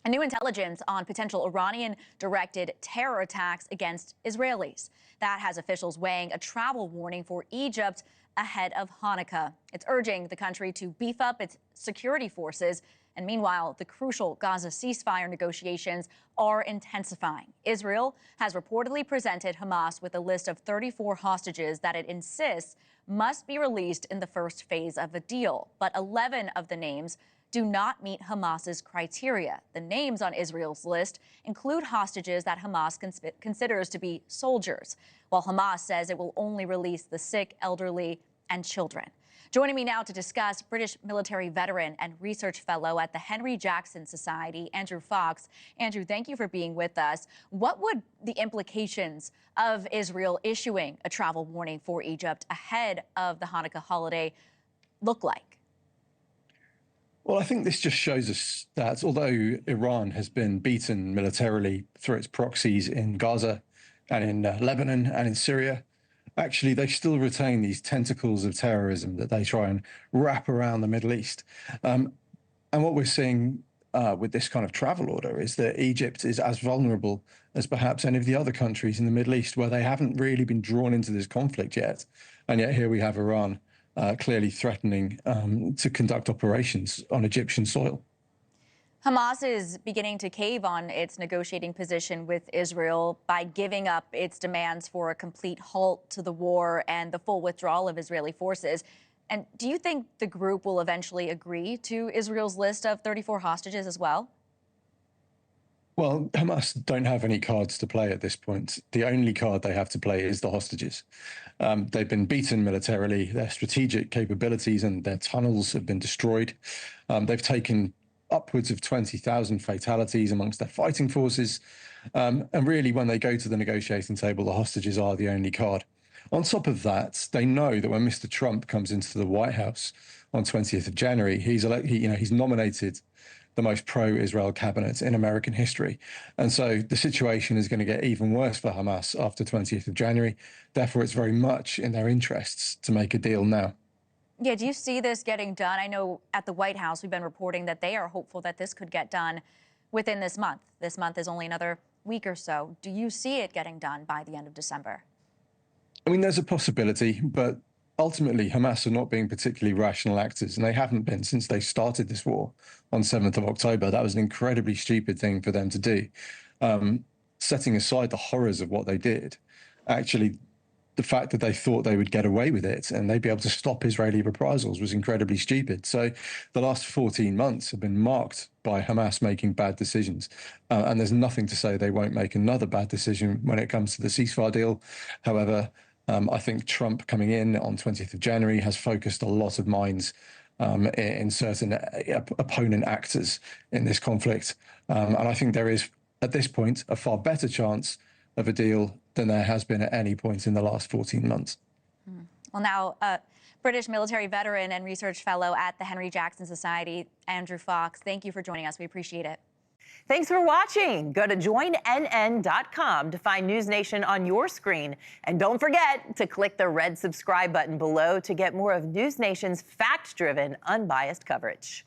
A new intelligence on potential Iranian-directed terror attacks against Israelis. That has officials weighing a travel warning for Egypt ahead of Hanukkah. It's urging the country to beef up its security forces. And meanwhile, the crucial Gaza ceasefire negotiations are intensifying. Israel has reportedly presented Hamas with a list of 34 hostages that it insists must be released in the first phase of a deal. But 11 of the names do not meet Hamas's criteria. The names on Israel's list include hostages that Hamas considers to be soldiers, while Hamas says it will only release the sick, elderly, and children. Joining me now to discuss, British military veteran and research fellow at the Henry Jackson Society, Andrew Fox. Andrew, thank you for being with us. What would the implications of Israel issuing a travel warning for Egypt ahead of the Hanukkah holiday look like? Well, I think this just shows us that although Iran has been beaten militarily through its proxies in Gaza and in Lebanon and in Syria, actually they still retain these tentacles of terrorism that they try and wrap around the Middle East. And what we're seeing with this kind of travel order is that Egypt is as vulnerable as perhaps any of the other countries in the Middle East where they haven't really been drawn into this conflict yet. And yet here we have Iran clearly threatening to conduct operations on Egyptian soil. Hamas is beginning to cave on its negotiating position with Israel by giving up its demands for a complete halt to the war and the full withdrawal of Israeli forces. And do you think the group will eventually agree to Israel's list of 34 hostages as well? Well, Hamas don't have any cards to play at this point. The only card they have to play is the hostages. They've been beaten militarily. Their strategic capabilities and their tunnels have been destroyed. They've taken upwards of 20,000 fatalities amongst their fighting forces. And really, when they go to the negotiating table, the hostages are the only card. On top of that, they know that when Mr. Trump comes into the White House on 20th of January, he's nominated the most pro-Israel cabinet in American history. And so the situation is going to get even worse for Hamas after 20th of January. Therefore, it's very much in their interests to make a deal now. Yeah, do you see this getting done? I know at the White House, we've been reporting that they are hopeful that this could get done within this month. This month is only another week or so. Do you see it getting done by the end of December? I mean, there's a possibility, but ultimately, Hamas are not being particularly rational actors, and they haven't been since they started this war on 7th of October. That was an incredibly stupid thing for them to do. Setting aside the horrors of what they did, actually, the fact that they thought they would get away with it and they'd be able to stop Israeli reprisals was incredibly stupid. So the last 14 months have been marked by Hamas making bad decisions. And there's nothing to say they won't make another bad decision when it comes to the ceasefire deal. However, I think Trump coming in on 20th of January has focused a lot of minds in certain opponent actors in this conflict. And I think there is, at this point, a far better chance of a deal than there has been at any point in the last 14 months. Well, now, British military veteran and research fellow at the Henry Jackson Society, Andrew Fox, thank you for joining us. We appreciate it. Thanks for watching. Go to joinnn.com to find NewsNation on your screen. And don't forget to click the red subscribe button below to get more of NewsNation's fact-driven, unbiased coverage.